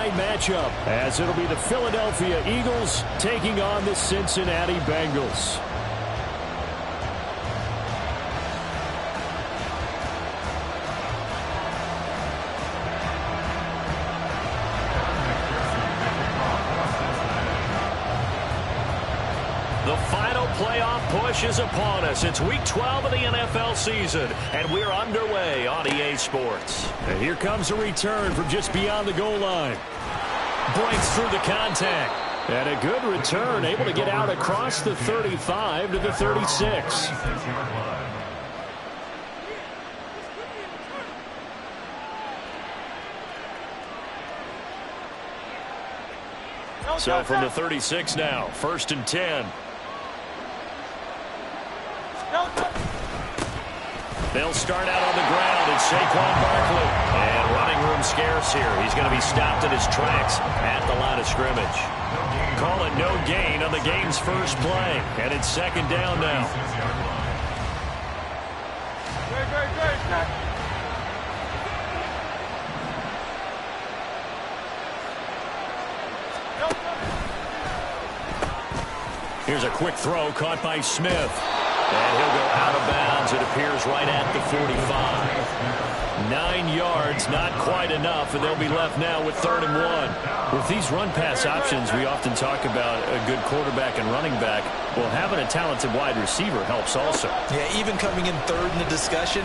night matchup, as it'll be the Philadelphia Eagles taking on the Cincinnati Bengals. The final playoff push is upon us. It's Week 12 of the NFL season, and we're underway on EA Sports. And here comes a return from just beyond the goal line. Breaks through the contact. And a good return, able to get out across the 35 to the 36. So from the 36 now, 1st and 10. They'll start out on the ground. It's Saquon Barkley. And running room scarce here. He's going to be stopped in his tracks at the line of scrimmage. Call it no gain on the game's first play. And it's 2nd down now. Here's a quick throw caught by Smith. And he'll go out of bounds, it appears, right at the 45. 9 yards, not quite enough, and they'll be left now with 3rd and 1. With these run-pass options, we often talk about a good quarterback and running back. Well, having a talented wide receiver helps also. Yeah, even coming in 3rd in the discussion,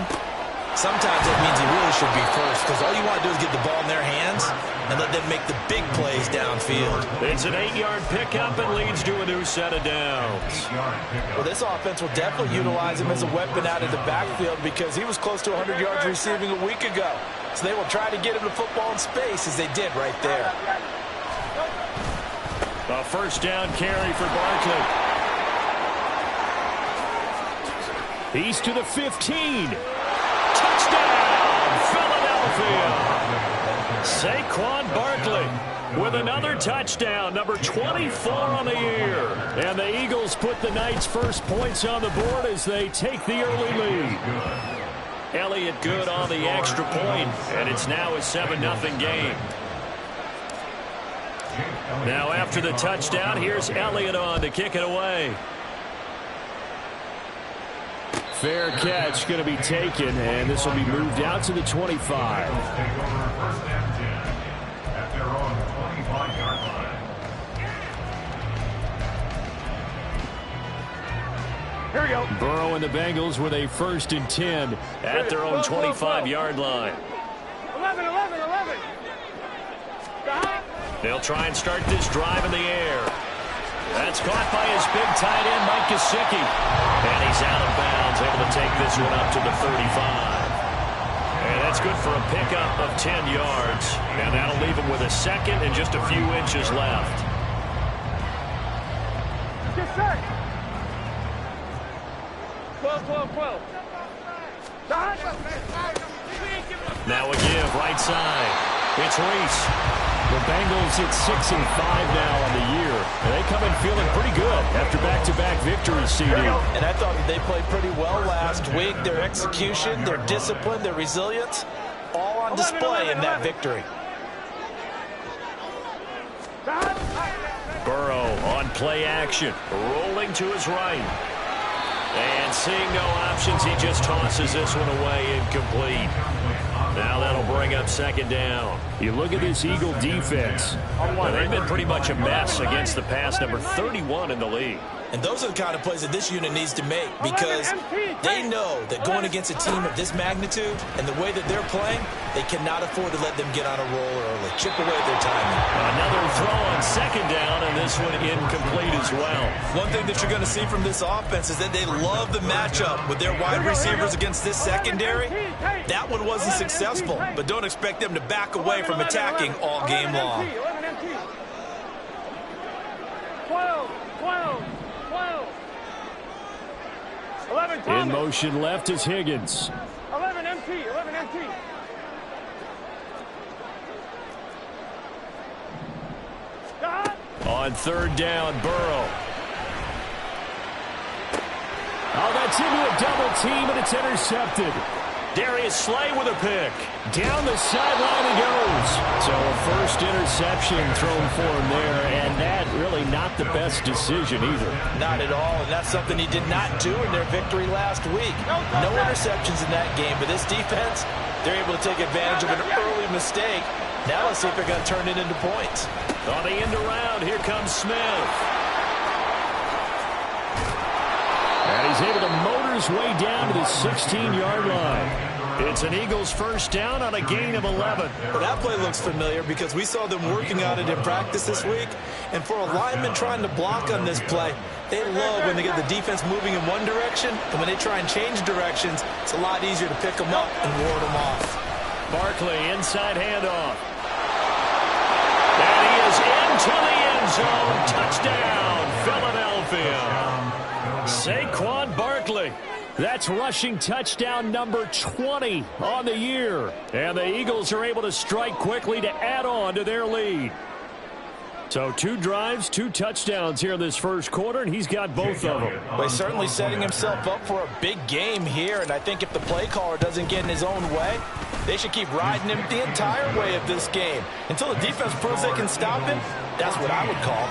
sometimes that means he really should be first, because all you want to do is get the ball in their hands and let them make the big plays downfield. It's an 8-yard pickup and leads to a new set of downs. Well, this offense will definitely utilize him as a weapon out of the backfield because he was close to 100 yards receiving a week ago. So they will try to get him the football in space as they did right there. A 1st down carry for Barkley. He's to the 15. Touchdown, Philadelphia. Saquon Barkley with another touchdown, number 24 on the year. And the Eagles put the night's first points on the board as they take the early lead. Elliott good on the extra point, and it's now a 7-0 game. Now after the touchdown, here's Elliott on to kick it away. Fair catch going to be taken, and this will be moved out to the 25. Here we go. Burrow and the Bengals with a 1st and 10 at their own 25-yard line. 11. They'll try and start this drive in the air. That's caught by his big tight end, Mike Gesicki. And he's out of bounds, able to take this one up to the 35. And that's good for a pickup of 10 yards. And that'll leave him with a 2nd and just a few inches left. Get set. 12. Now a give, right side. It's Reese. The Bengals at 6-5 now on the year. And they come in feeling pretty good after back-to-back victories, CD. And I thought they played pretty well last week. Their execution, their discipline, their resilience, all on display in that victory. Burrow on play action, rolling to his right. And seeing no options, he just tosses this one away incomplete. Now that'll bring up 2nd down. You look at this Eagle defense. Well, they've been pretty much a mess against the pass, number 31 in the league. And those are the kind of plays that this unit needs to make because they know that going against a team of this magnitude and the way that they're playing, they cannot afford to let them get on a roll early. Chip away at their timing. Another throw on 2nd down, and this one incomplete as well. One thing that you're going to see from this offense is that they love the matchup with their wide receivers against this secondary. That one wasn't successful, but don't expect them to back away from attacking all game long. 12. 11 In motion left is Higgins. 11 MT. On 3rd down, Burrow. Oh, that's into a double team, and it's intercepted. Darius Slay with a pick. Down the sideline he goes. So a first interception thrown for him there, and that really not the best decision either. Not at all, and that's something he did not do in their victory last week. No interceptions in that game, but this defense, they're able to take advantage of an early mistake. Now let's see if they're going to turn it into points. On the end around, here comes Smith. And he's able to motor his way down to the 16-yard line. It's an Eagles first down on a gain of 11. Well, that play looks familiar because we saw them working on it in practice this week. And for a lineman trying to block on this play, they love when they get the defense moving in one direction. And when they try and change directions, it's a lot easier to pick them up and ward them off. Barkley, inside handoff. And he is into the end zone. Touchdown, Philadelphia. Saquon Barkley. That's rushing touchdown number 20 on the year. And the Eagles are able to strike quickly to add on to their lead. So 2 drives, 2 touchdowns here in this first quarter, and he's got both of them. Well, he's certainly setting himself up for a big game here, and I think if the play caller doesn't get in his own way, they should keep riding him the entire way of this game. Until the defense proves they can stop him, that's what I would call.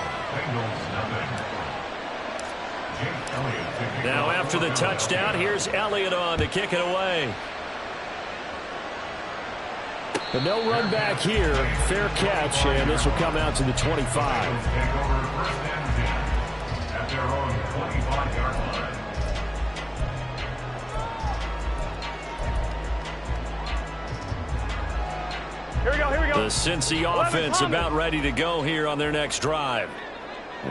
Now after the touchdown, here's Elliott on to kick it away. But no run back here. Fair catch, and this will come out to the 25. Here we go, here we go. The Cincy offense about ready to go here on their next drive.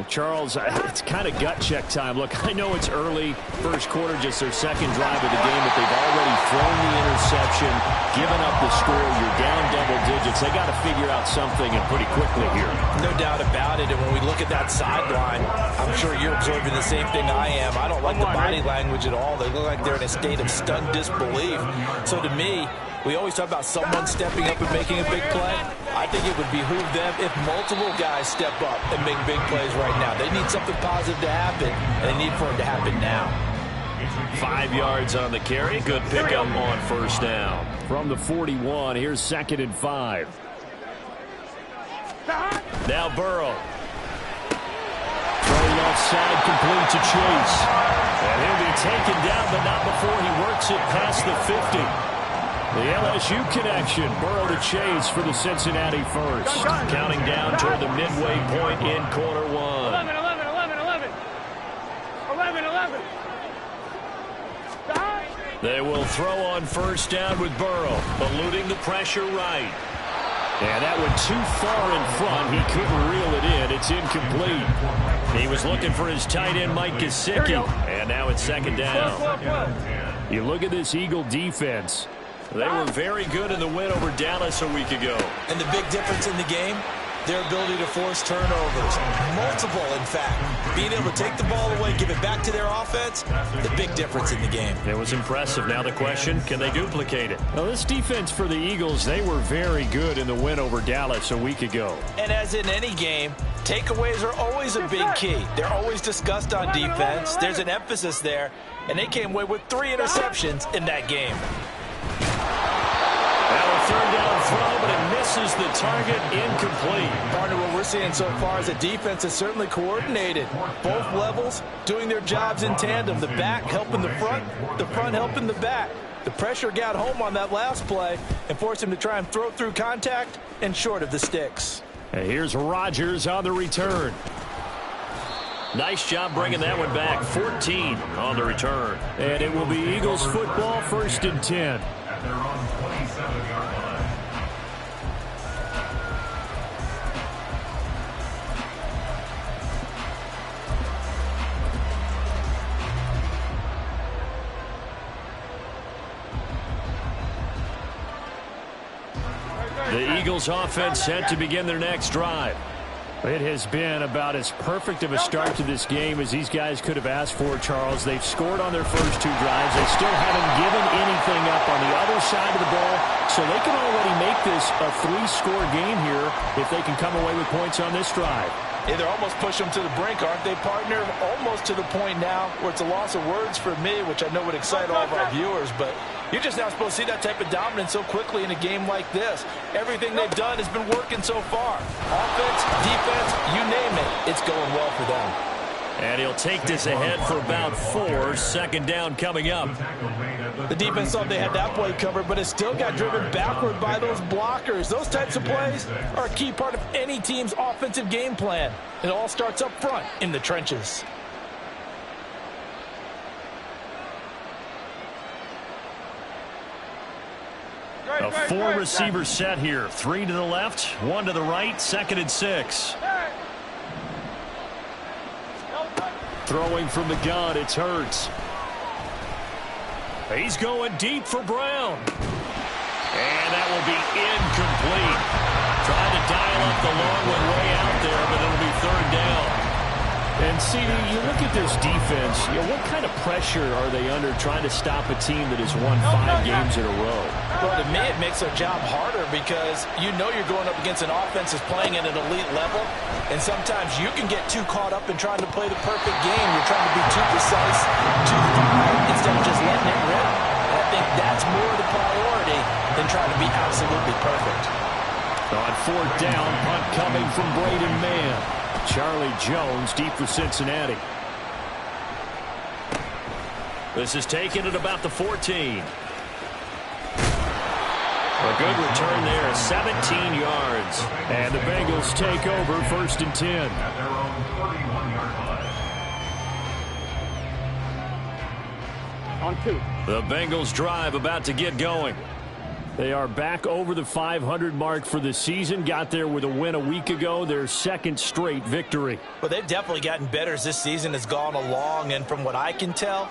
Charles, it's kind of gut check time. Look, I know it's early, first quarter, just their second drive of the game, but they've already thrown the interception, given up the score. You're down double digits. They got to figure out something, and pretty quickly here. No doubt about it, and when we look at that sideline, I'm sure you're observing the same thing I am. I don't like the body language at all. They look like they're in a state of stunned disbelief. So to me, we always talk about someone stepping up and making a big play. I think it would behoove them if multiple guys step up and make big plays right now. They need something positive to happen, and they need for it to happen now. 5 yards on the carry. Good pickup on first down. From the 41, here's 2nd and 5. Now Burrow. Throw left side, complete to Chase. And he'll be taken down, but not before he works it past the 50. The LSU connection, Burrow to Chase for the Cincinnati first. Counting down toward the midway point in quarter 1. 11. 11. They will throw on first down with Burrow, eluding the pressure right. And that went too far in front. He couldn't reel it in. It's incomplete. He was looking for his tight end, Mike Gesicki. And now it's 2nd down. You look at this Eagle defense. They were very good in the win over Dallas a week ago. And the big difference in the game, their ability to force turnovers. Multiple, in fact. Being able to take the ball away, give it back to their offense, the big difference in the game. It was impressive. Now the question, can they duplicate it? Well, this defense for the Eagles, they were very good in the win over Dallas a week ago. And as in any game, takeaways are always a big key. They're always discussed on defense. There's an emphasis there, and they came away with 3 interceptions in that game. Now a 3rd down throw, but it misses the target, incomplete. Partner, what we're seeing so far is the defense is certainly coordinated. Both levels doing their jobs in tandem. The back helping the front helping the back. The pressure got home on that last play and forced him to try and throw through contact and short of the sticks. And here's Rodgers on the return. Nice job bringing that one back. 14 on the return. And it will be Eagles football, 1st and 10. The Eagles offense set to begin their next drive. It has been about as perfect of a start to this game as these guys could have asked for, Charles. They've scored on their first 2 drives. They still haven't given anything up on the other side of the ball, so they can already make this a 3-score game here if they can come away with points on this drive. Hey, they're almost pushing them to the brink, aren't they, partner? Almost to the point now where it's a loss of words for me, which I know would excite all of our viewers, but you're just not supposed to see that type of dominance so quickly in a game like this. Everything they've done has been working so far. Offense, defense, you name it, it's going well for them. And he'll take this ahead for about 4. Second down coming up. The defense thought they had that play covered, but it still got driven backward by those blockers. Those types of plays are a key part of any team's offensive game plan. It all starts up front in the trenches. A 4-receiver set here. 3 to the left, 1 to the right, 2nd and 6. Throwing from the gun, it's Hurts. He's going deep for Brown. And that will be incomplete. Trying to dial up the long one way out there, but it'll be 3rd down. And, CD, you look at this defense, what kind of pressure are they under trying to stop a team that has won 5 games in a row? Well, to me, it makes their job harder because you know you're going up against an offense that's playing at an elite level, and sometimes you can get too caught up in trying to play the perfect game. You're trying to be too precise, too fine, instead of just letting it rip. And I think that's more the priority than trying to be absolutely perfect. On 4th down, punt coming from Braden Mann. Charlie Jones deep for Cincinnati. This is taken at about the 14. A good return there, 17 yards. And the Bengals take over 1st and 10. On 2. The Bengals drive about to get going. They are back over the 500 mark for the season. Got there with a win a week ago. Their 2nd straight victory. Well, they've definitely gotten better as this season has gone along. And from what I can tell,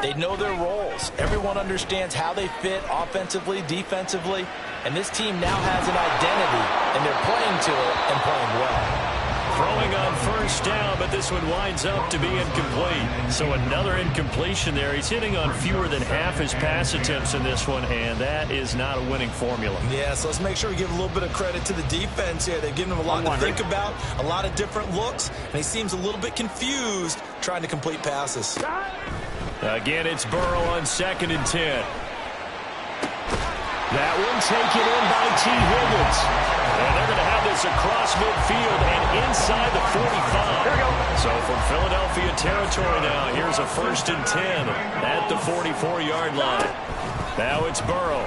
they know their roles. Everyone understands how they fit offensively, defensively. And this team now has an identity. And they're playing to it and playing well. Throwing on 1st down, but this one winds up to be incomplete. So another incompletion there. He's hitting on fewer than half his pass attempts in this one, and that is not a winning formula. Yeah, so let's make sure we give a little bit of credit to the defense here. They've given him a lot to think about, a lot of different looks, and he seems a little bit confused trying to complete passes. Again, it's Burrow on 2nd and 10. That one taken in by T. Higgins. And they're going to have this across midfield and inside the 45. Here we go. So from Philadelphia territory now, here's a 1st and 10 at the 44-yard line. Now it's Burrow.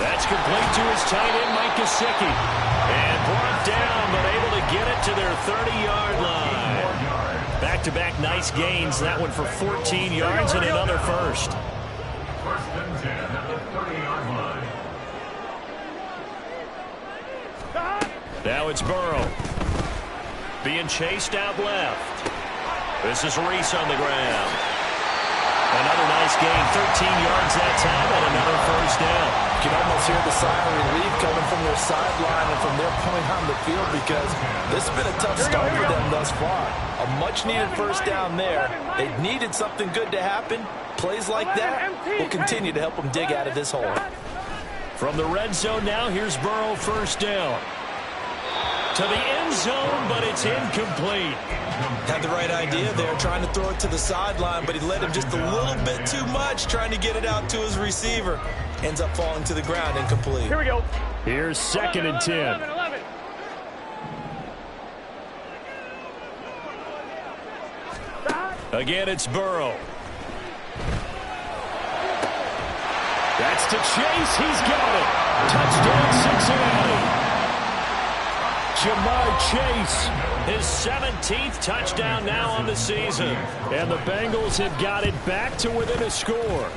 That's complete to his tight end, Mike Gesicki. And brought down, but able to get it to their 30-yard line. Back-to-back nice gains. That one for 14 yards and another 1st. 1st and 10 at the 30-yard line. Now it's Burrow. Being chased out left. This is Reese on the ground. Another nice gain, 13 yards that time, and another 1st down. You can almost hear the sigh of relief coming from their sideline and from their point on the field because this has been a tough start for them thus far. A much-needed 1st down there. They needed something good to happen. Plays like that will continue to help them dig out of this hole. From the red zone now, here's Burrow 1st down. To the end zone, but it's incomplete. Had the right idea there, trying to throw it to the sideline, but he led him just a little bit too much, trying to get it out to his receiver. Ends up falling to the ground, incomplete. Here we go. Here's 2nd and 10. 11. Again, it's Burrow. That's to Chase. He's got it. Touchdown, Cincinnati. Jamar Chase. His 17th touchdown now on the season. And the Bengals have got it back to within a score.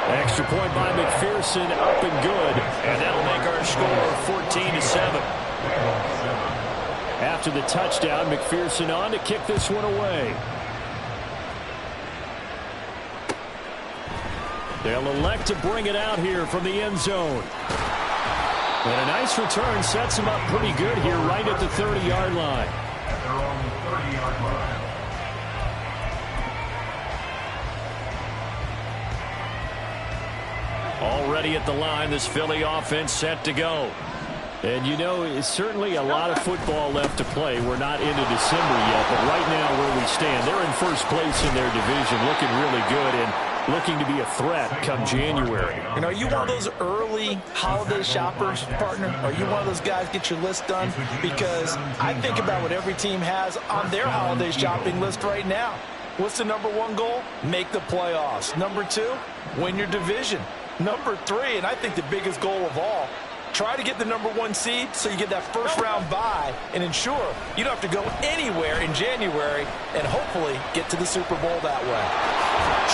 Extra point by McPherson, up and good. And that'll make our score 14-7. After the touchdown, McPherson on to kick this one away. They'll elect to bring it out here from the end zone. And a nice return sets him up pretty good here right at the 30-yard line. At their own 30-yard line. Already at the line, this Philly offense set to go. And, you know, it's certainly a lot of football left to play. We're not into December yet, but right now where we stand, they're in first place in their division, looking really good and looking to be a threat come January. And are you one of those early holiday shoppers, partner? Are you one of those guys get your list done? Because I think about what every team has on their holiday shopping list right now. What's the number one goal? Make the playoffs. Number two, win your division. Number three, and I think the biggest goal of all, try to get the number one seed so you get that first round bye and ensure you don't have to go anywhere in January and hopefully get to the Super Bowl that way.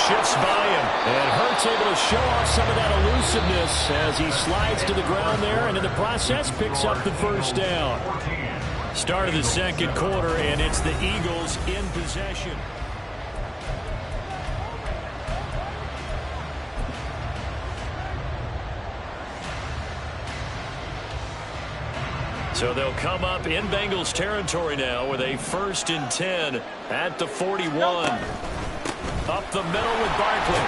Shifts by him, and Hurts able to show off some of that elusiveness as he slides to the ground there, and in the process picks up the first down. Start of the second quarter, and it's the Eagles in possession. So they'll come up in Bengals territory now with a 1st and 10 at the 41. Up the middle with Barkley.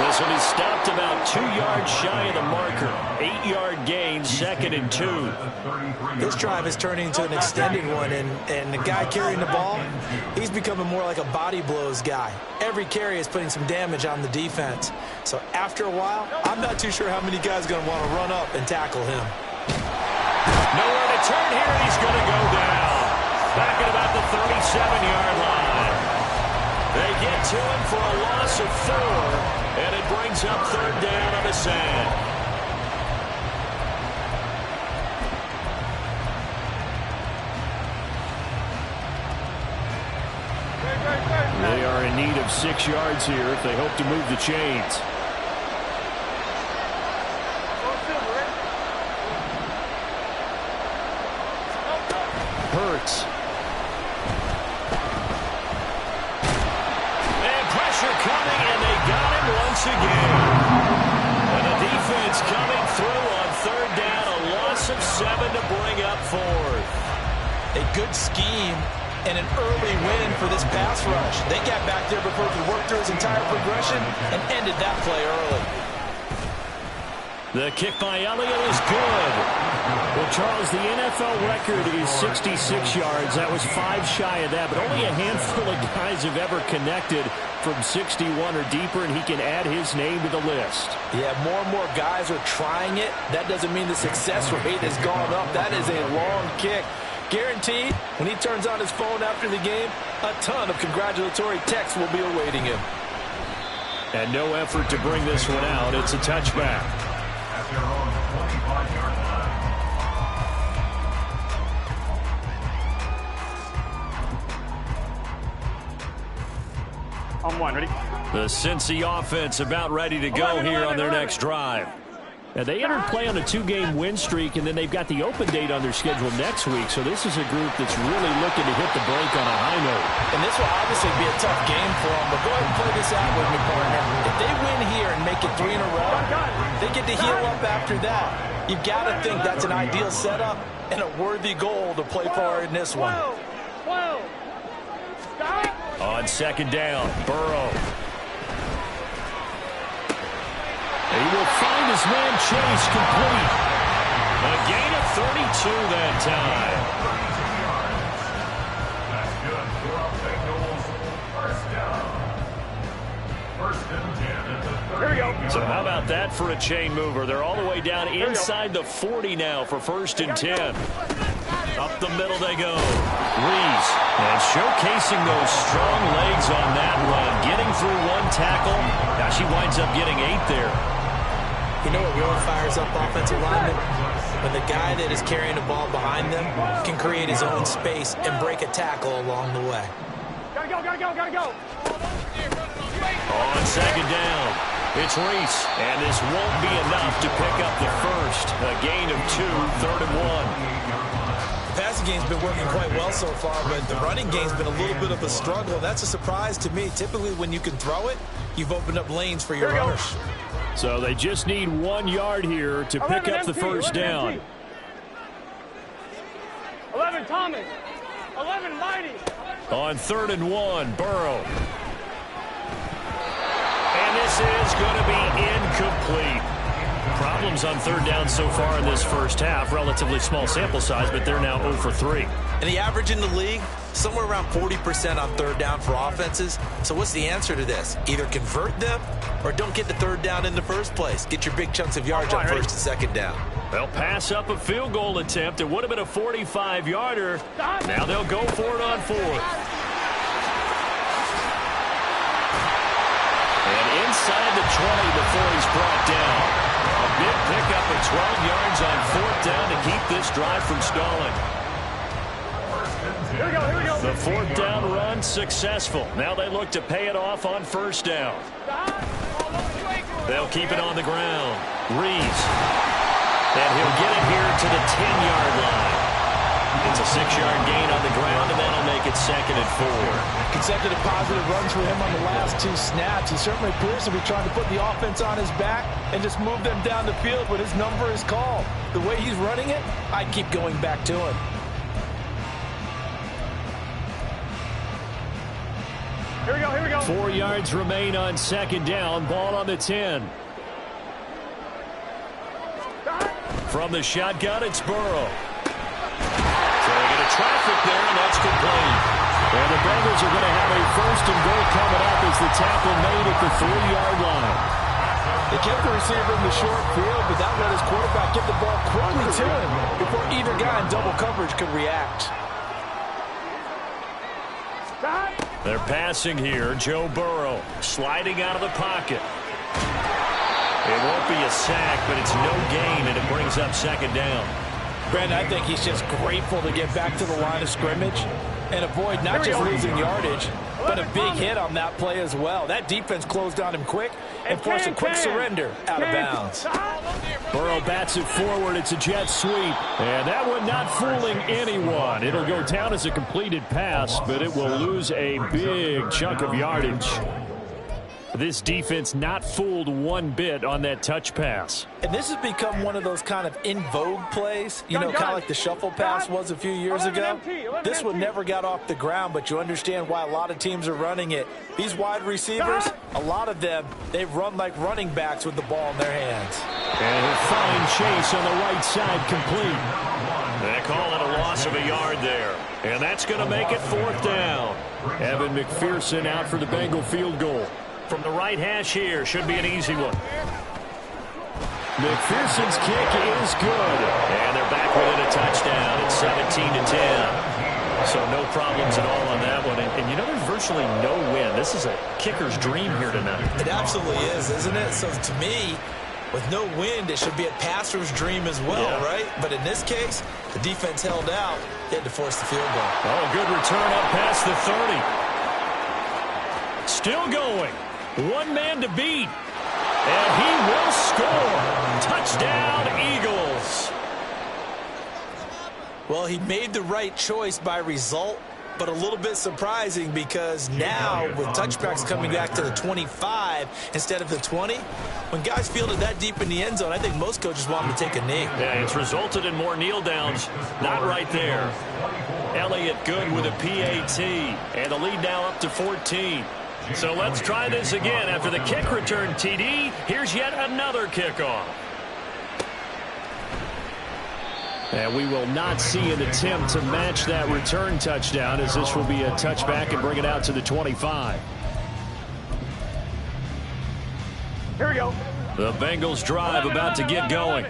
This one is stopped about 2 yards shy of the marker. 8-yard gain, 2nd and 2. This drive is turning into an extended one, and the guy carrying the ball, he's becoming more like a body blows guy. Every carry is putting some damage on the defense. So after a while, I'm not too sure how many guys are going to want to run up and tackle him. Nowhere to turn here, and he's going to go down. Back at about the 37-yard line. They get to him for a loss of 4, and it brings up 3rd down on the sand. They are in need of 6 yards here if they hope to move the chains. Hurts. And pressure coming, and they got him once again. And the defense coming through on 3rd down, a loss of 7 to bring up 4th. A good scheme and an early win for this pass rush. They got back there before he could work through his entire progression and ended that play early. The kick by Elliott is good. Well, Charles, the NFL record is 66 yards. That was 5 shy of that, but only a handful of guys have ever connected from 61 or deeper, and he can add his name to the list. Yeah, more and more guys are trying it. That doesn't mean the success rate has gone up. That is a long kick. Guaranteed, when he turns on his phone after the game, a ton of congratulatory texts will be awaiting him. And no effort to bring this one out. It's a touchback. At their own 25-yard line. On 1, ready? The Cincy offense about ready to go here on their next drive. Now, they entered play on a 2-game win streak, and then they've got the open date on their schedule next week. So this is a group that's really looking to hit the break on a high note. And this will obviously be a tough game for them, but go ahead and play this out with me, partner. If they win here and make it 3 in a row, they get to heal up after that. You've got to think that's an ideal setup and a worthy goal to play for in this one. On 2nd down, Burrow. He will find his man Chase complete. A gain of 32 that time. That's good for our Bengals. First down. 1st and 10 at the 30. Here we go. So how about that for a chain mover? They're all the way down inside the 40 now for 1st and 10. Up the middle they go. Reese, and showcasing those strong legs on that run. Getting through 1 tackle. Now she winds up getting 8 there. You know what really fires up offensive linemen? When the guy that is carrying the ball behind them can create his own space and break a tackle along the way. Gotta go, gotta go, gotta go. On 2nd down, it's Reese, and this won't be enough to pick up the first. A gain of 2, 3rd and 1. The passing game's been working quite well so far, but the running game's been a little bit of a struggle. That's a surprise to me. Typically, when you can throw it, you've opened up lanes for your runners. So they just need 1 yard here to pick up the first down. 11 Thomas. 11 Mighty. On 3rd and 1, Burrow. And this is going to be incomplete. Problems on third down so far in this first half. Relatively small sample size, but they're now 0 for 3. And the average in the league, somewhere around 40% on third down for offenses. So what's the answer to this? Either convert them or don't get the third down in the first place. Get your big chunks of yards on first and second down. They'll pass up a field goal attempt. It would have been a 45-yarder. Now they'll go for it on fourth. And inside the 20 before he's brought down. A big pickup of 12 yards on fourth down to keep this drive from stalling. Here we go, here we go. The fourth down run successful. Now they look to pay it off on first down. They'll keep it on the ground. Reeves. And he'll get it here to the 10-yard line. It's a 6-yard gain on the ground, and that'll make it 2nd and 4. Consecutive positive runs for him on the last 2 snaps. He certainly appears to be trying to put the offense on his back and just move them down the field when his number is called. The way he's running it, I'd keep going back to him. Here we go, here we go. 4 yards remain on second down. Ball on the 10. From the shotgun, it's Burrow. Throwing into traffic there, and that's complete. And the Bengals are going to have a 1st and goal coming up as the tackle made at the 3-yard line. They kept the receiver in the short field, but that let his quarterback get the ball quickly to him before either guy in double coverage could react. They're passing here. Joe Burrow sliding out of the pocket. It won't be a sack, but it's no gain, and it brings up 2nd down. Brandon, I think he's just grateful to get back to the line of scrimmage and avoid not just losing yardage, but a big hit on that play as well. That defense closed on him quick and forced a quick surrender out of bounds. Burrow bats it forward. It's a jet sweep. And that one not fooling anyone. It'll go down as a completed pass, but it will lose a big chunk of yardage. This defense not fooled one bit on that touch pass. And this has become one of those kind of in vogue plays, you know, kind of like the shuffle pass was a few years ago. This one never got off the ground, but you understand why a lot of teams are running it. These wide receivers, a lot of them, they run like running backs with the ball in their hands. And a fine chase on the right side, complete. They call it a loss of a yard there. And that's going to make it 4th down. Evan McPherson out for the Bengal field goal. From the right hash here, should be an easy one. McPherson's kick is good. And they're back within a touchdown. It's 17-10. So no problems at all on that one. And you know, there's virtually no win. This is a kicker's dream here tonight. It absolutely is, isn't it? So to me, with no wind, it should be a passer's dream as well, right? But in this case, the defense held out. They had to force the field goal. Oh, good return up past the 30. Still going. One man to beat. And he will score. Touchdown, Eagles. Well, he made the right choice by result, but a little bit surprising because now with touchbacks coming back to the 25 instead of the 20, when guys field it that deep in the end zone, I think most coaches want them to take a knee. Yeah, it's resulted in more kneel downs. Not right there. Elliott good with a PAT, and the lead now up to 14. So let's try this again. After the kick return TD, here's yet another kickoff. And we will not see an attempt to match that return touchdown, as this will be a touchback and bring it out to the 25. Here we go. The Bengals drive about to get going.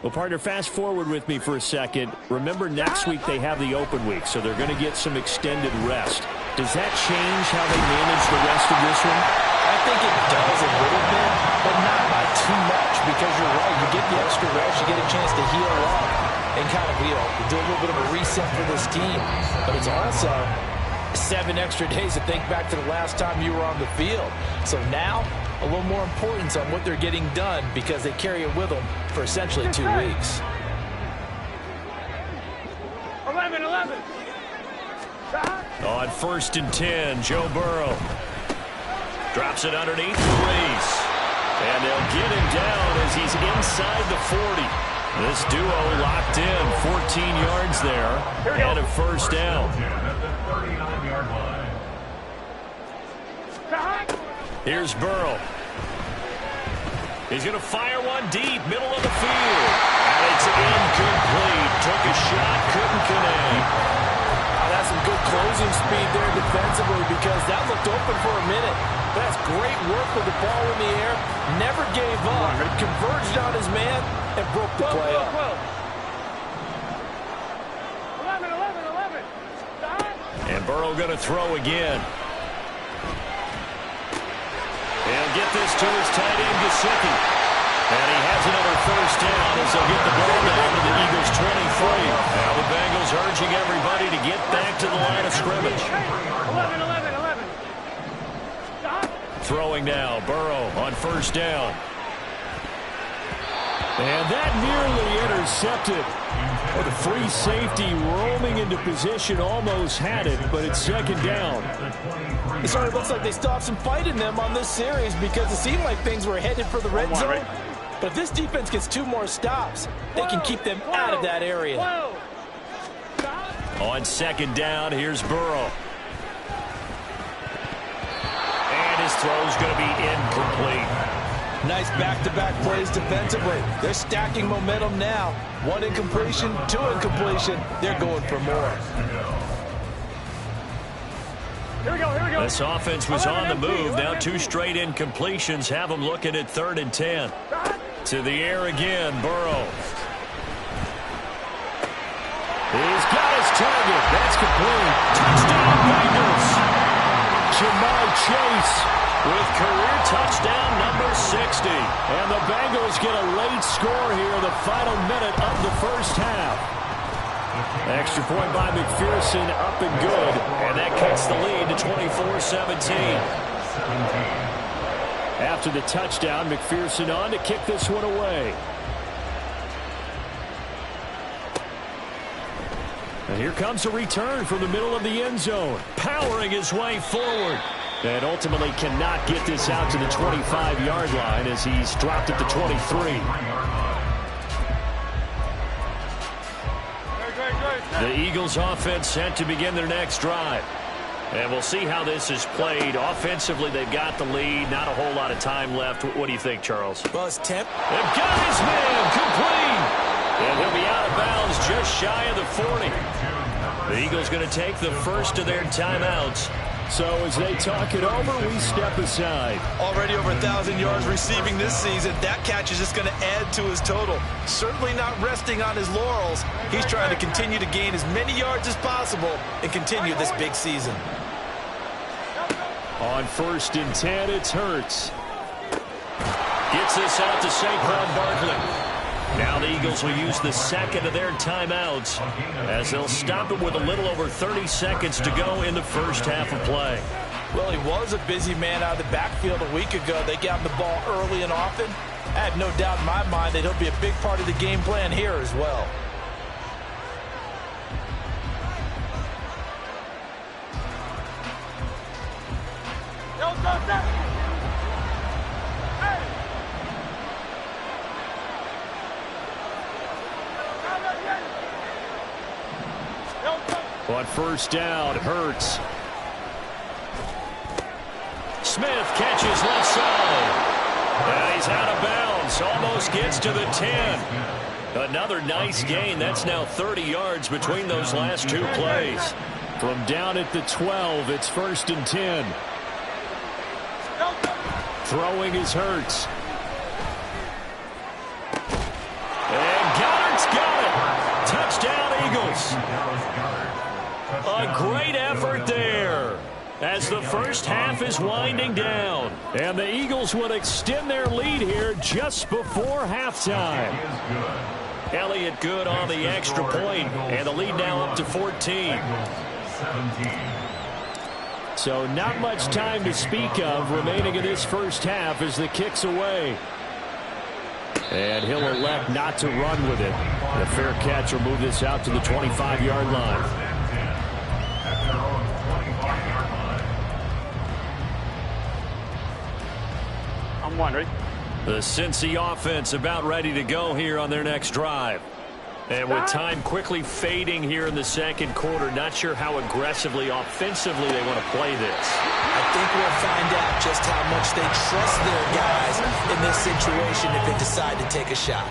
Well, partner, fast forward with me for a second. Remember, next week they have the open week, so they're going to get some extended rest. Does that change how they manage the rest of this one? I think it does a little bit, but not by too much, because you're right. You get the extra rest, you get a chance to heal up and kind of, you know, do a little bit of a reset for this team. But it's also 7 extra days to think back to the last time you were on the field. So now, a little more importance on what they're getting done because they carry it with them for essentially 2 weeks. 11. On 1st and 10, Joe Burrow drops it underneath Reese. And they'll get him down as he's inside the 40. This duo locked in, 14 yards there, and a 1st down. Here's Burrow. He's going to fire one deep, middle of the field. And it's incomplete. Took a shot, couldn't connect. That's some good closing speed there defensively because that looked open for a minute. That's great work with the ball in the air. Never gave up. Converged on his man and broke the play up. 11. Stop. And Burrow going to throw again. He'll get this to his tight end, Gesicki. And he has another first down as they'll get the ball down to the Eagles' 23. Now the Bengals urging everybody to get back to the line of scrimmage. 11. Stop. Throwing now, Burrow on first down. And that nearly intercepted. Well, the free safety roaming into position almost had it, but it's second down. It sort of looks like they still have some fight in them on this series because it seemed like things were headed for the red zone. But if this defense gets 2 more stops, they can keep them out of that area. On second down, here's Burrow. And his throw's going to be incomplete. Nice back-to-back plays defensively. They're stacking momentum now. 1 incompletion, 2 incompletion. They're going for more. Here we go. This offense was on the move. Now 2 straight incompletions have them looking at 3rd and 10. To the air again, Burrow. He's got his target. That's complete. Touchdown, Bengals. Jamar Chase with career touchdown number 60. And the Bengals get a late score here in the final minute of the first half. Extra point by McPherson, up and good. And that cuts the lead to 24-17. After the touchdown, McPherson on to kick this one away. And here comes a return from the middle of the end zone. Powering his way forward. And ultimately cannot get this out to the 25-yard line as he's dropped at the 23. The Eagles offense set to begin their next drive. And we'll see how this is played. Offensively, they've got the lead. Not a whole lot of time left. What do you think, Charles? Well, it's They've got his man complete. And he'll be out of bounds just shy of the 40. The Eagles going to take the first of their timeouts. So as they talk it over, we step aside. Already over 1,000 yards receiving this season. That catch is just going to add to his total. Certainly not resting on his laurels. He's trying to continue to gain as many yards as possible and continue this big season. On 1st and 10, it's Hurts. Gets this out to Saquon Barkley. Now the Eagles will use the second of their timeouts as they'll stop it with a little over 30 seconds to go in the first half of play. Well, he was a busy man out of the backfield a week ago. They got him the ball early and often. I have no doubt in my mind that he'll be a big part of the game plan here as well. On 1st down, Hurts. Smith catches left side. And he's out of bounds. Almost gets to the 10. Another nice gain. That's now 30 yards between those last 2 plays. From down at the 12, it's 1st and 10. Throwing is Hurts. And Goddard's got it. Touchdown, Eagles. A great effort there as the first half is winding down. And the Eagles would extend their lead here just before halftime. Elliott good on the extra point, and the lead now up to 14. So not much time to speak of remaining in this first half as the kick's away. And he'll elect not to run with it. The fair catch will move this out to the 25-yard line. I'm wondering. The Cincy offense about ready to go here on their next drive. And with time quickly fading here in the second quarter, not sure how aggressively, offensively they want to play this. I think we'll find out just how much they trust their guys in this situation if they decide to take a shot.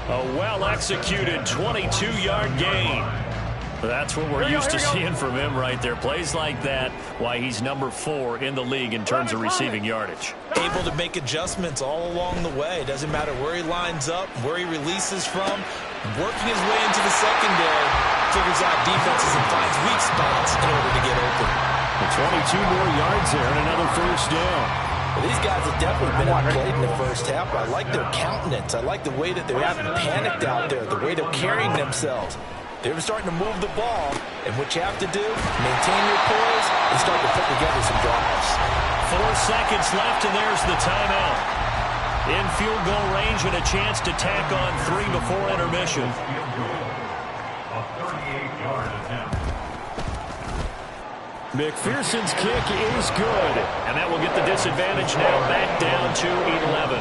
A well-executed 22-yard gain. That's what we're used to seeing from him right there. Plays like that, why he's number 4 in the league in terms of receiving yardage. Able to make adjustments all along the way. Doesn't matter where he lines up, where he releases from. Working his way into the secondary, figures out defenses and finds weak spots in order to get open. 22 more yards there and another first down. Well, these guys have definitely been outplayed in the first half. I like their countenance. I like the way that they haven't panicked out there, the way they're carrying themselves. They're starting to move the ball, and what you have to do, maintain your poise and start to put together some drives. 4 seconds left, and there's the timeout. In field goal range and a chance to tack on 3 before intermission. A 38-yard attempt. McPherson's kick is good, and that will get the disadvantage now back down to 11.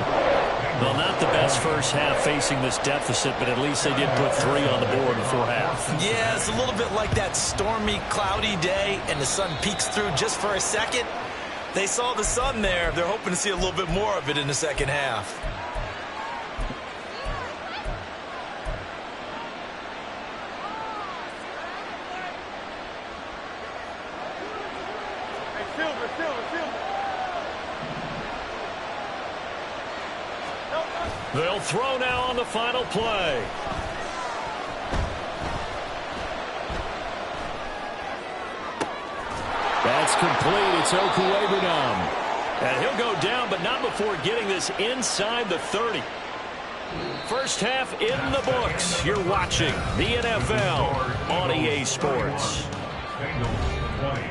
Well, not the best first half facing this deficit, but at least they did put 3 on the board before half. Yeah, it's a little bit like that stormy, cloudy day, and the sun peeks through just for a second. They saw the sun there. They're hoping to see a little bit more of it in the second half. They'll throw now on the final play. That's complete. It's Okuwebunam. And he'll go down, but not before getting this inside the 30. First half in the books. You're watching the NFL on EA Sports. Bengals 20.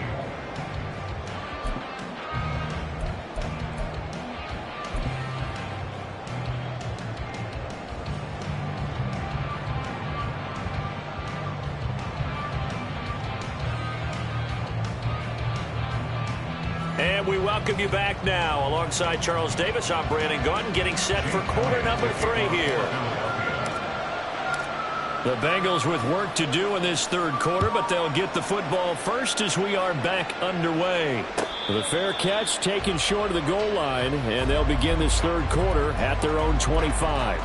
And we welcome you back now. Alongside Charles Davis, I'm Brandon Gaudin, getting set for quarter number 3 here. The Bengals with work to do in this third quarter, but they'll get the football first as we are back underway. The fair catch taken short of the goal line, and they'll begin this third quarter at their own 25.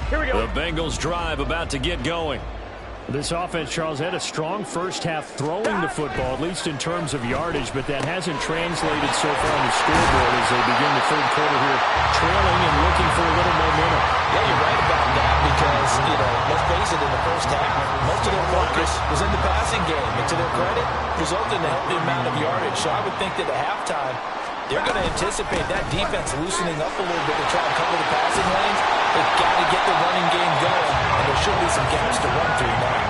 Here we go. The Bengals drive about to get going. This offense, Charles, had a strong first half throwing the football, at least in terms of yardage, but that hasn't translated so far on the scoreboard as they begin the third quarter here, trailing and looking for a little momentum. Yeah, you're right about that because, let's face it, in the first half, most of their focus was in the passing game. And to their credit, resulted in a healthy amount of yardage. So I would think that at halftime, they're going to anticipate that defense loosening up a little bit to try and cover the passing lanes. They've got to get the running game going, and there should be some gaps to run through now.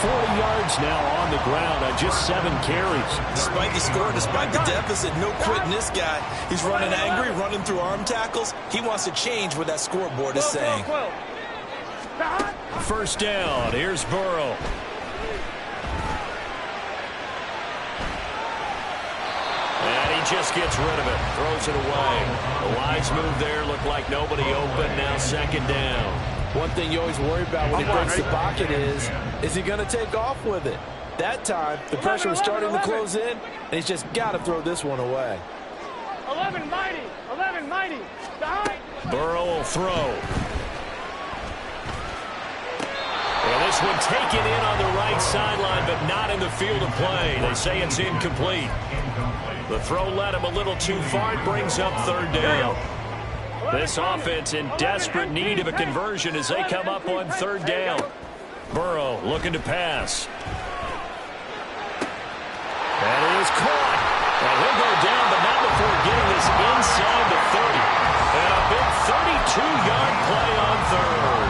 40 yards now on the ground on just 7 carries. Despite the score, despite the deficit, no quitting this guy. He's running angry, running through arm tackles. He wants to change what that scoreboard is saying. First down. Here's Burrow. And he just gets rid of it. Throws it away. The wise move there. Looked like nobody open. Now second down. One thing you always worry about when he breaks the pocket is he going to take off with it? That time, the pressure was starting to close in, and he's just got to throw this one away. 11 mighty. 11 mighty. Burrow will throw. And this one taken in on the right sideline, but not in the field of play. They say it's incomplete. The throw led him a little too far. It brings up third down. This offense in desperate need of a conversion as they come up on third down. Burrow looking to pass. And he is caught. And he'll go down, but not before getting this inside the 30. And a big 32-yard play on third.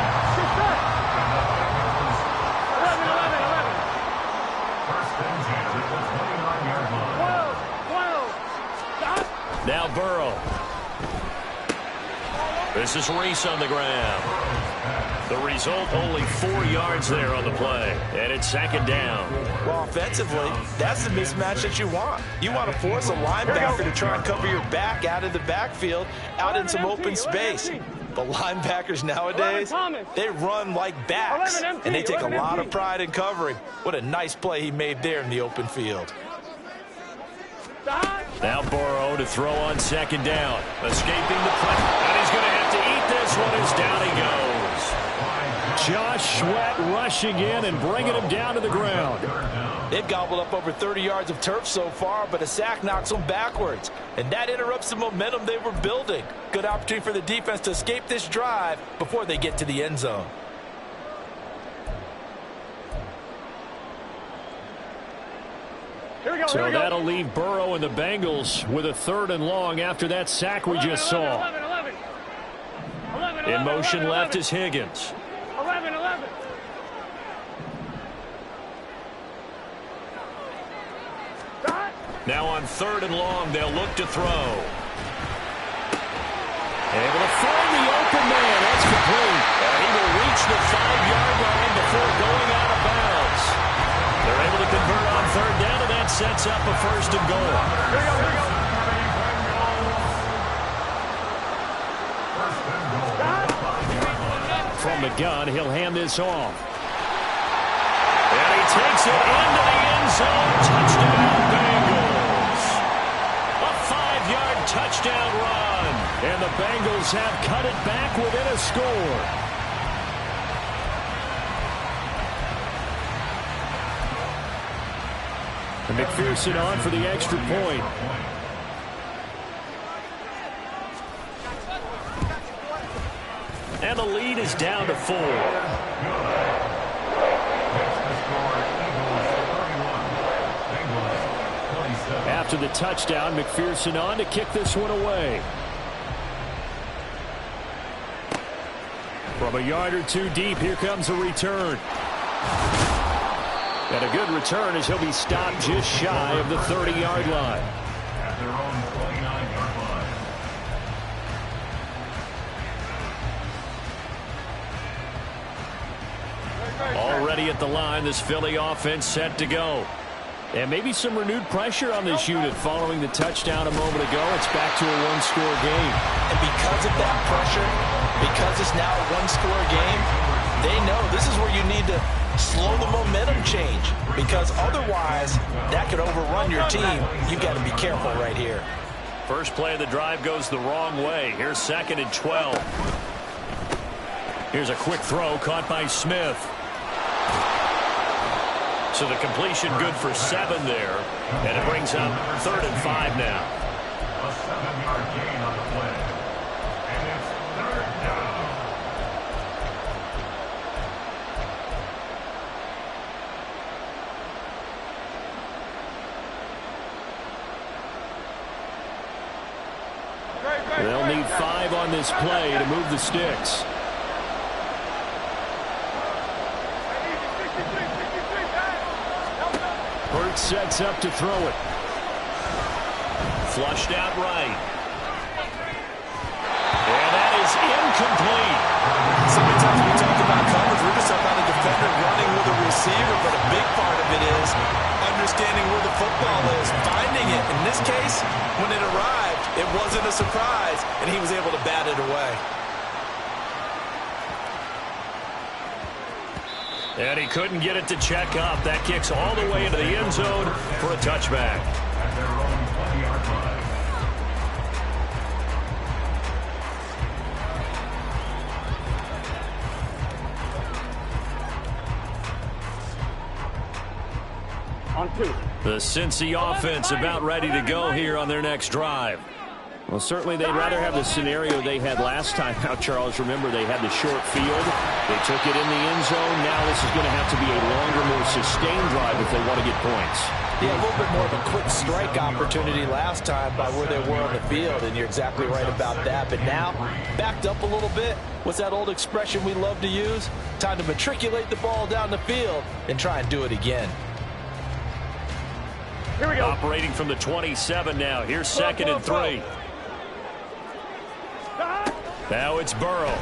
12. Now Burrow. This is Reese on the ground. The result, only 4 yards there on the play. And it's second down. Well, offensively, that's the mismatch that you want. You want to force a linebacker to try and cover your back out of the backfield, out in some open space. But linebackers nowadays, they run like backs, and they take a lot of pride in covering. What a nice play he made there in the open field. Now Burrow to throw on second down. Escaping the pressure. And he's going to have to eat this one as down he goes. Josh Sweat rushing in and bringing him down to the ground. They've gobbled up over 30 yards of turf so far, but a sack knocks them backwards. And that interrupts the momentum they were building. Good opportunity for the defense to escape this drive before they get to the end zone. So that'll leave Burrow and the Bengals with a 3rd and long after that sack we just saw. In motion left is Higgins. 11. Now on 3rd and long, they'll look to throw. Able to find the open man. That's complete. And he will reach the 5-yard line before going out of bounds. They're able to convert on 3rd down, and that sets up a 1st and goal. Here we go. From the gun, he'll hand this off. And he takes it into the end zone. Touchdown, Bengals. A 5-yard touchdown run. And the Bengals have cut it back within a score. And McPherson on for the extra point. And the lead is down to 4. After the touchdown, McPherson on to kick this one away. From a yard or 2 deep, here comes a return. And a good return as he'll be stopped just shy of the 30-yard line. At their own 29-yard line. Already at the line, this Philly offense set to go. And maybe some renewed pressure on this unit following the touchdown a moment ago. It's back to a 1-score game. And because of that pressure, because it's now a 1-score game, they know this is where you need to slow the momentum change, because otherwise that could overrun your team. You've got to be careful right here. First play of the drive goes the wrong way. Here's 2nd and 12. Here's a quick throw caught by Smith. So the completion good for 7 there. And it brings up 3rd and 5 now. A 7-yard gain on the play. And it's 3rd down. They'll need 5 on this play to move the sticks. Burt sets up to throw it. Flushed out right. And that is incomplete. So many times we talk about coverage, we're just talking about a defender running with a receiver, but a big part of it is understanding where the football is, finding it. In this case, when it arrived, it wasn't a surprise, and he was able to bat it away. And he couldn't get it to check up. That kicks all the way into the end zone for a touchback. At their own 20-yard line. On 2. The Cincy offense about ready to go here on their next drive. Well, certainly they'd rather have the scenario they had last time out, Charles. Remember, they had the short field. They took it in the end zone. Now this is going to have to be a longer, more sustained drive if they want to get points. Yeah, a little bit more of a quick strike opportunity last time by where they were on the field, and you're exactly right about that. But now, backed up a little bit. What's that old expression we love to use? Time to matriculate the ball down the field and try and do it again. Here we go. Operating from the 27 now. Here's 2nd and 3. Now it's Burrow.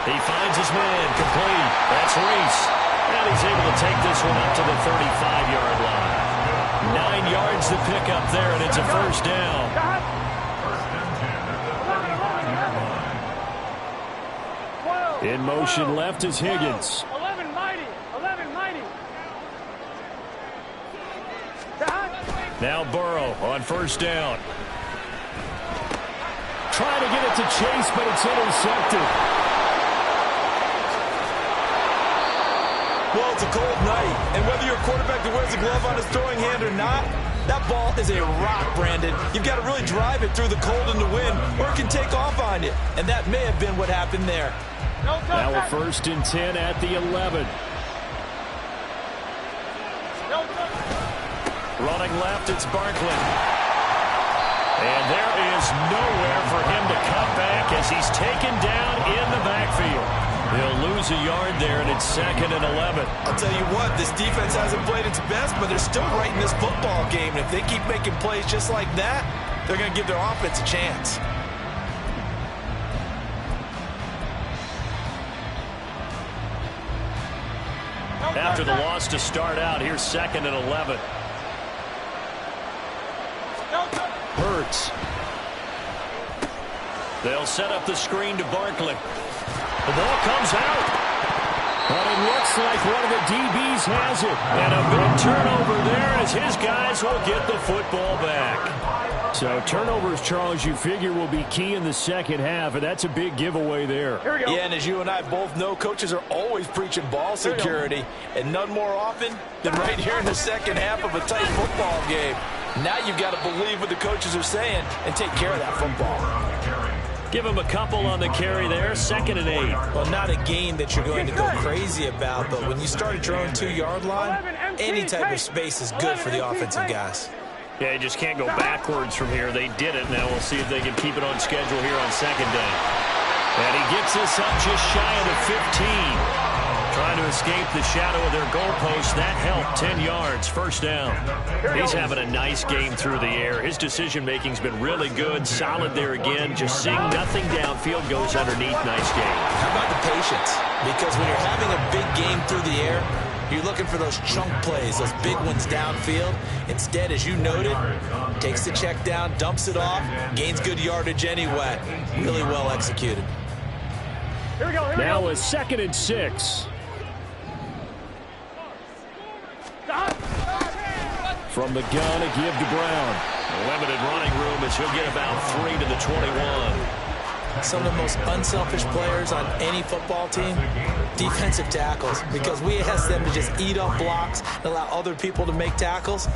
He finds his man, complete. That's Reese. And he's able to take this one up to the 35-yard line. 9 yards to pick up there, and it's a first down. In motion left is Higgins. 11 mighty. 11 mighty. Now Burrow on first down. Trying to get it to Chase, but it's intercepted. Well, it's a cold night, and whether you're a quarterback that wears a glove on his throwing hand or not, that ball is a rock, Brandon. You've got to really drive it through the cold and the wind, or it can take off on you, and that may have been what happened there. Now a 1st and 10 at the 11. Running left, it's Barkley. And there is nowhere for him to cut back as he's taken down in the backfield. They'll lose a yard there, and it's 2nd and 11. I'll tell you what, this defense hasn't played its best, but they're still right in this football game. And if they keep making plays just like that, they're going to give their offense a chance. After the loss to start out, here's 2nd and 11. Hurts. They'll set up the screen to Barkley. The ball comes out. But it looks like one of the DBs has it. And a big turnover there as his guys will get the football back. So turnovers, Charles, you figure will be key in the second half, and that's a big giveaway there. Here we go. Yeah, and as you and I both know, coaches are always preaching ball security, and none more often than right here in the second half of a tight football game. Now you've got to believe what the coaches are saying and take care of that football. Give him a couple on the carry there, 2nd and 8. Well, not a game that you're going to go crazy about, but when you start at your own 2-yard line, any type of space is good for the offensive guys. Yeah, you just can't go backwards from here. They did it. Now we'll see if they can keep it on schedule here on 2nd down. And he gets us up just shy of the 15. Trying to escape the shadow of their goalpost. That helped. 10 yards, first down. He's having a nice game through the air. His decision-making's been really good. Solid there again. Just seeing nothing downfield, goes underneath. Nice game. How about the patience? Because when you're having a big game through the air, you're looking for those chunk plays, those big ones downfield. Instead, as you noted, takes the check down, dumps it off, gains good yardage anyway. Really well executed. Here we go. Now a 2nd and 6. From the gun, a give to Brown. Limited running room as he'll get about 3 to the 21. Some of the most unselfish players on any football team, defensive tackles, because we ask them to just eat up blocks and allow other people to make tackles.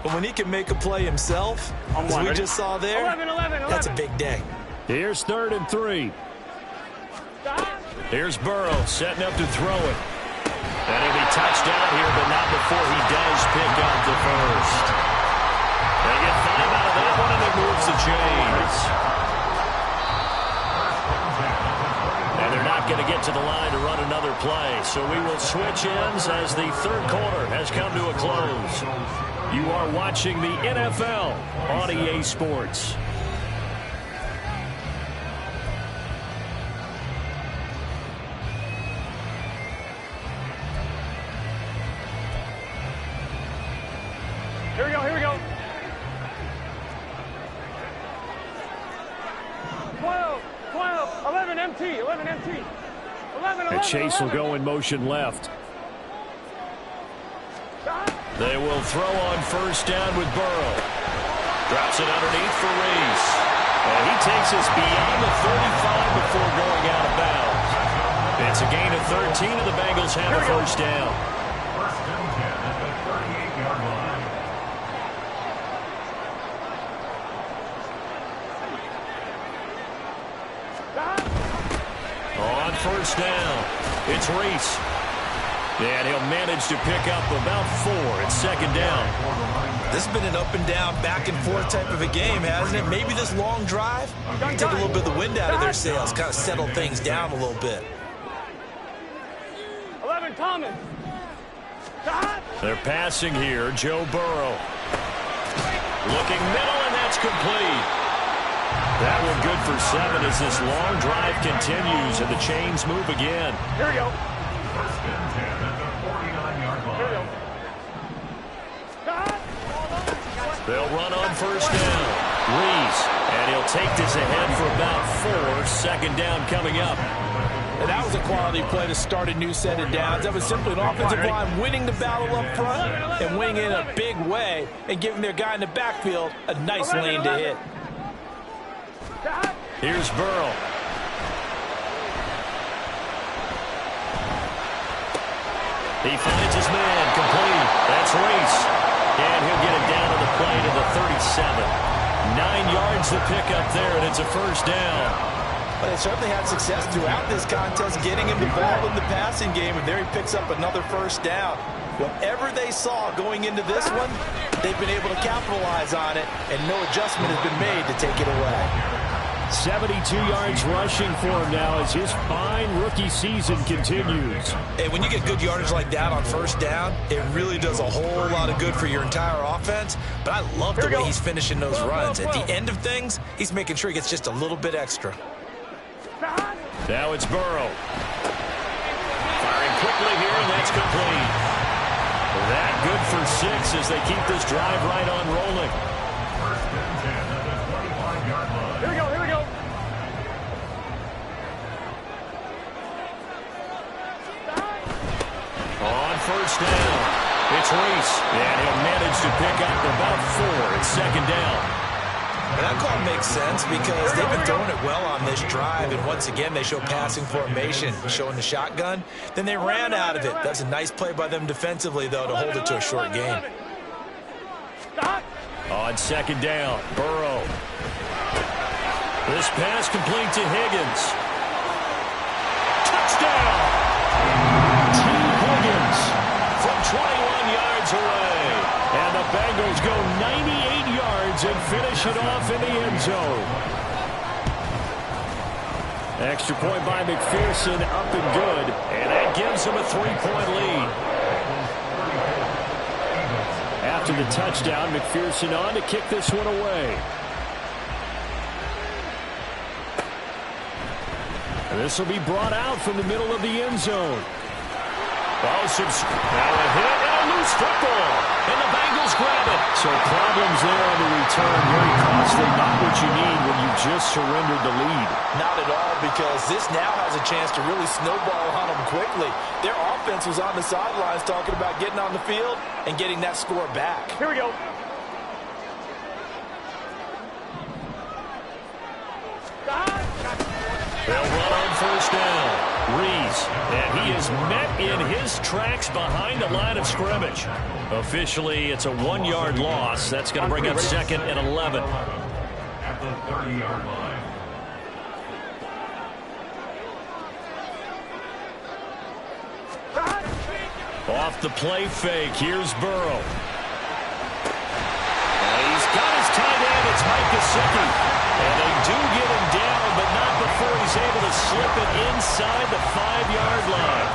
But when he can make a play himself, as we just saw there, 11. that's a big day. Here's 3rd and 3. Here's Burrow setting up to throw it. And he'll be touched down here, but not before he does pick up the first. They get 5 out of that one, and it moves the chains. And they're not going to get to the line to run another play, so we will switch ends as the 3rd quarter has come to a close. You are watching the NFL on EA Sports. Here we go. 12, 11 MT. 11. And Chase will go in motion left. They will throw on first down with Burrow. Drops it underneath for Reese. And he takes us beyond the 35 before going out of bounds. It's a gain of 13, and the Bengals have a first down. First and 10 at the 38-yard line. On first down, it's Reese. And he'll manage to pick up about 4 at 2nd down. This has been an up and down, back and forth type of a game, hasn't it? Maybe this long drive can take a little bit of the wind out of their sails, kind of settle things down a little bit. 11 Thomas. They're passing here, Joe Burrow. Looking middle, and that's complete. That one good for 7 as this long drive continues and the chains move again. Here we go. First and 10 at the 49-yard line. Here we go. They'll run on first down. Reese, and he'll take this ahead for about 4. Second down coming up. And that was a quality play to start a new set of downs. That was simply an offensive line winning the battle up front and winning it in a big way and giving their guy in the backfield a nice lane to hit. Here's Burrow. He finds his man, complete. That's Reese. And he'll get it down to the play to the 37. 9 yards to pick up there, and it's a first down. But they certainly had success throughout this contest getting him the ball in the passing game, and there he picks up another first down. Whatever they saw going into this one, they've been able to capitalize on it, and no adjustment has been made to take it away. 72 yards rushing for him now as his fine rookie season continues. Hey, when you get good yardage like that on first down, it really does a whole lot of good for your entire offense. But I love the way he's finishing those runs. At the end of things, he's making sure he gets just a little bit extra. Now it's Burrow. Firing quickly here, and that's complete. That good for 6 as they keep this drive right on rolling. First and 10 at the 25-yard line. Here we go. Here we go. On first down, it's Reese, and he'll manage to pick up about 4. It's second down. And that call makes sense because they've been throwing it well on this drive, and once again they show passing formation, showing the shotgun. Then they ran out of it. That's a nice play by them defensively, though, to hold it to a short gain. On second down, Burrow. This pass complete to Higgins. Touchdown! Team Higgins from 21 yards away. And the Bengals go 98 yards and finish it off in the end zone. Extra point by McPherson, up and good. And that gives them a 3-point lead. After the touchdown, McPherson on to kick this one away. And this will be brought out from the middle of the end zone. Now a hit and a loose football. And the Bengals grab it. So problems there on the return. Very costly. Not what you need when you just surrendered the lead. Not at all, because this now has a chance to really snowball on them quickly. Their offense was on the sidelines talking about getting on the field and getting that score back. Here we go. They'll run on first down. Reese, and he is met in his tracks behind the line of scrimmage. Officially, it's a 1-yard loss. That's going to bring up second and 11. At the 30-yard line. Off the play fake, here's Burrow. And he's got his tight end, it's Mike Gesicki. And they do get him down, but not before he's able to slip it inside the 5-yard line.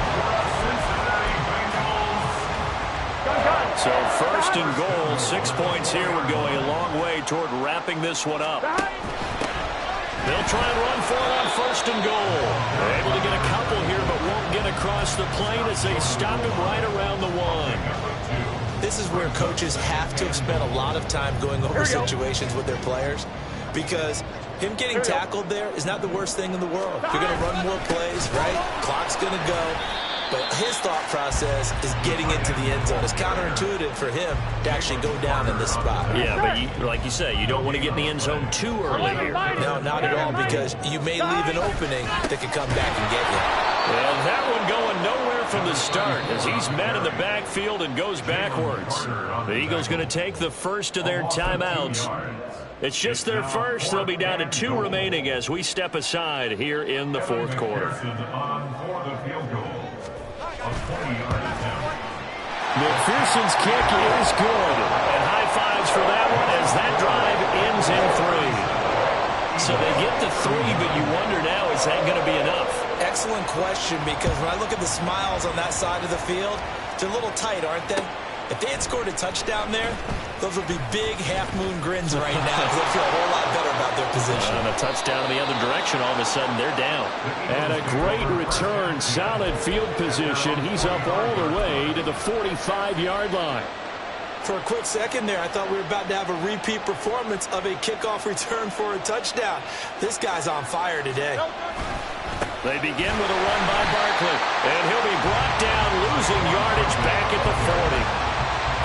So first and goal, 6 points here would go a long way toward wrapping this one up. They'll try and run for it on first and goal. They're able to get a couple here, but won't get across the plane as they stop him right around the 1. This is where coaches have to have spent a lot of time going over situations with their players, because him getting tackled there is not the worst thing in the world. You're going to run more plays, right? Clock's going to go. But his thought process is getting into the end zone. It's counterintuitive for him to actually go down in this spot. Yeah, but like you say, you don't want to get in the end zone too early here. No, not at all, because you may leave an opening that could come back and get you. And that one going nowhere from the start as he's met in the backfield and goes backwards. The Eagles going to take the first of their timeouts. It's just their first. They'll be down to 2 remaining as we step aside here in the fourth quarter. McPherson's kick is good. And high fives for that one as that drive ends in 3. So they get the 3, but you wonder now, is that going to be enough? Excellent question, because when I look at the smiles on that side of the field, they're a little tight, aren't they? If they had scored a touchdown there, Those will be big half-moon grins right now because they feel a whole lot better about their position. And a touchdown in the other direction, all of a sudden they're down. And a great return, solid field position. He's up all the way to the 45-yard line. For a quick second there, I thought we were about to have a repeat performance of a kickoff return for a touchdown. This guy's on fire today. They begin with a run by Barkley, and he'll be brought down, losing yardage back at the 40.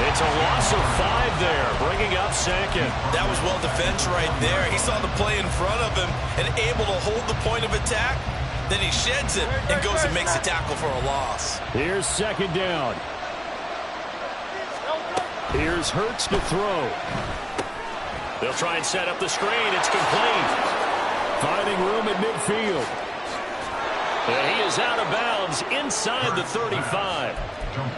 It's a loss of 5 there, bringing up second. That was well defense right there. He saw the play in front of him and able to hold the point of attack. Then he sheds it and goes and makes a tackle for a loss. Here's second down. Here's Hurts to throw. They'll try and set up the screen. It's complete. Finding room at midfield. And he is out of bounds inside the 35.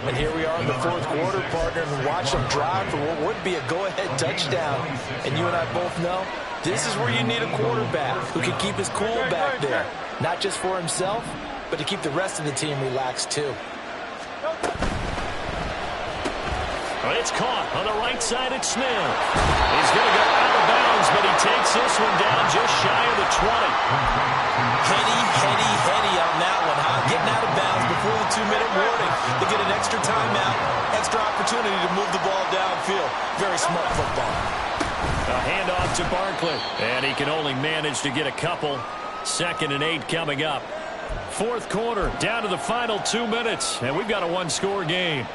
And here we are in the fourth quarter, partner, and watch them drive for what would be a go-ahead touchdown. And you and I both know this is where you need a quarterback who can keep his cool back there. Not just for himself, but to keep the rest of the team relaxed too. It's caught on the right side at Snell. He's going to go out of bounds, but he takes this one down just shy of the 20. Heady on that one, huh? Getting out of bounds before the 2-minute warning. They get an extra timeout, extra opportunity to move the ball downfield. Very smart football. A handoff to Barkley, and he can only manage to get a couple. 2nd and 8 coming up. Fourth quarter, down to the final 2 minutes, and we've got a one-score game.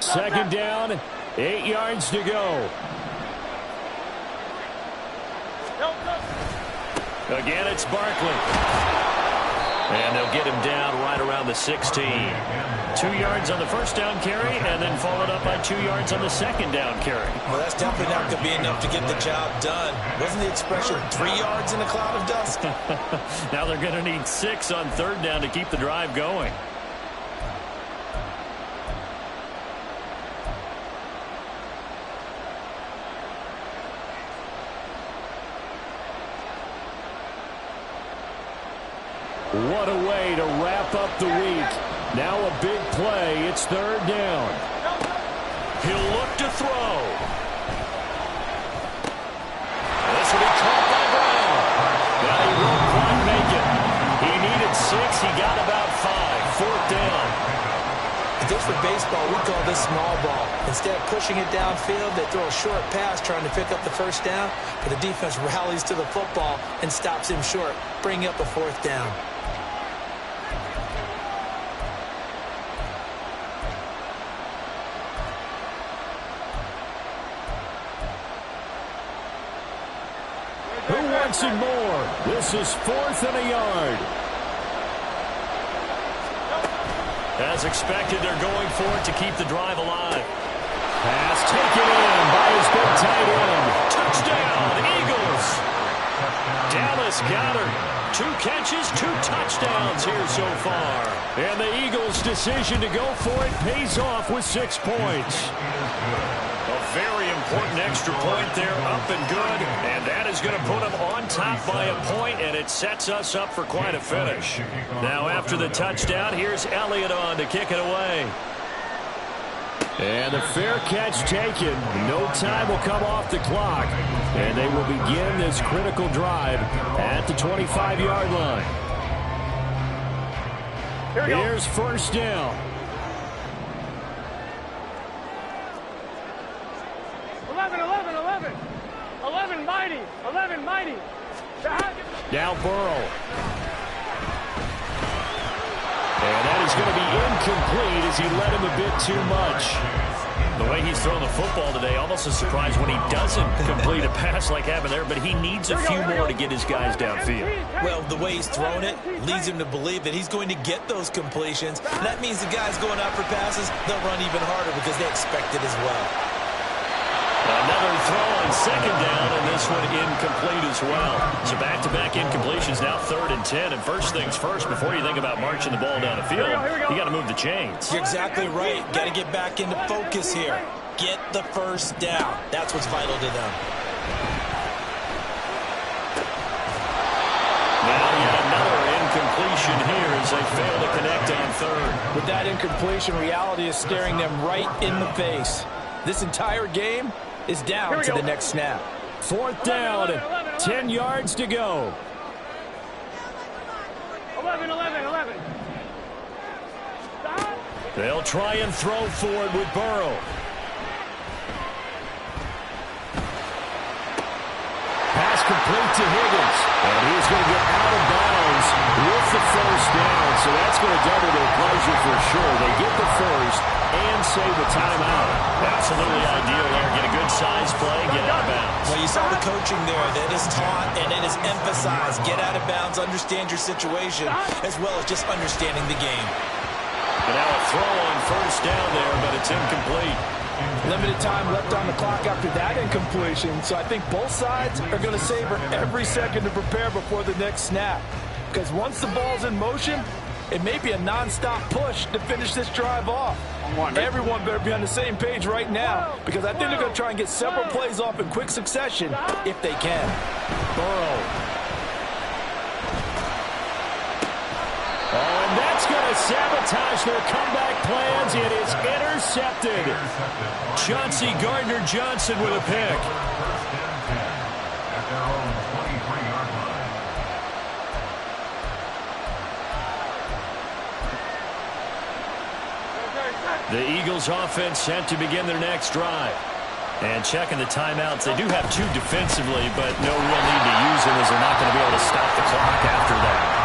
Second down, 8 yards to go. Again, it's Barkley. And they'll get him down right around the 16. 2 yards on the first down carry, and then followed up by 2 yards on the second down carry. Well, that's definitely not going to be enough to get the job done. Wasn't the expression 3 yards in a cloud of dust? Now they're going to need 6 on third down to keep the drive going. What a way to wrap up the week. Now a big play. It's third down. He'll look to throw. This will be caught by Brown. Now he won't quite make it. He needed 6. He got about 5. Fourth down. If this were baseball, we'd call this small ball. Instead of pushing it downfield, they throw a short pass trying to pick up the first down, but the defense rallies to the football and stops him short, bringing up a fourth down. Who wants it more? This is 4th and a yard. As expected, they're going for it to keep the drive alive. Pass taken in by his big tight end. Touchdown, Eagles. Dallas Goedert. 2 catches, 2 touchdowns here so far. And the Eagles' decision to go for it pays off with 6 points. A very important extra point there, up and good. And that is going to put them on top by a point, and it sets us up for quite a finish. Now after the touchdown, here's Elliott on to kick it away. And a fair catch taken. No time will come off the clock. And they will begin this critical drive at the 25-yard line. Here's first down. 11 mighty. 11 mighty. Now Burrow. And that is going to be incomplete as he led him a bit too much. The way he's thrown the football today, almost a surprise when he doesn't complete a pass like happened there, but he needs a few more to get his guys downfield. Well, the way he's thrown it leads him to believe that he's going to get those completions. And that means the guys going out for passes, they'll run even harder because they expect it as well. Another throw on second down, and this one incomplete as well. So back-to-back incompletions, now 3rd and 10. And first things first, before you think about marching the ball down the field, you got to move the chains. You're exactly right. Got to get back into focus here. Get the first down. That's what's vital to them. Now yet another incompletion here as as they fail to connect on third. With that incompletion, reality is staring them right in the face. This entire game is down to the next snap. Fourth down, 10 yards to go. 11. Stop. They'll try and throw for it with Burrow. Pass complete to Higgins. And he's going to get out of bounds with the first down. So that's going to double their pleasure for sure. They get the first and save the timeout. Absolutely ideal there. Get a good size play, get out of bounds. Well, you saw the coaching there. That is taught and it is emphasized. Get out of bounds, understand your situation, as well as just understanding the game. And now a throw on first down there, but it's incomplete. Limited time left on the clock after that incompletion, so I think both sides are going to savor every second to prepare before the next snap. Because once the ball's in motion, it may be a non-stop push to finish this drive off. Everyone better be on the same page right now, because I think they're going to try and get several plays off in quick succession if they can. Burrow. Oh, and that's going to sabotage their comeback plans. It is intercepted. Chauncey Gardner-Johnson with a pick. At their own 23-yard line. The Eagles offense set to begin their next drive. And checking the timeouts, they do have two defensively, but no real need to use them as they're not going to be able to stop the clock after that.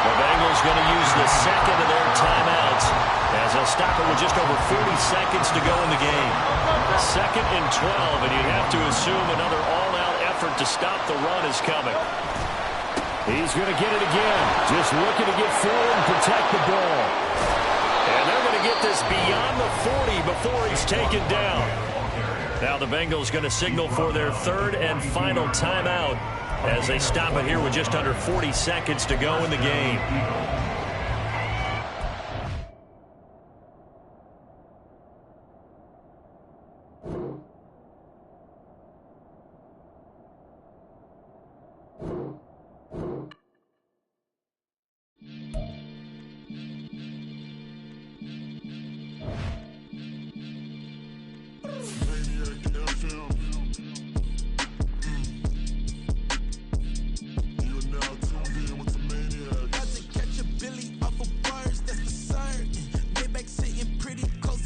The Bengals going to use the second of their timeouts as they'll stop it with just over 40 seconds to go in the game. 2nd and 12, and you'd have to assume another all-out effort to stop the run is coming. He's going to get it again. Just looking to get forward and protect the ball. And they're going to get this beyond the 40 before he's taken down. Now the Bengals going to signal for their third and final timeout as they stop it here with just under 40 seconds to go in the game.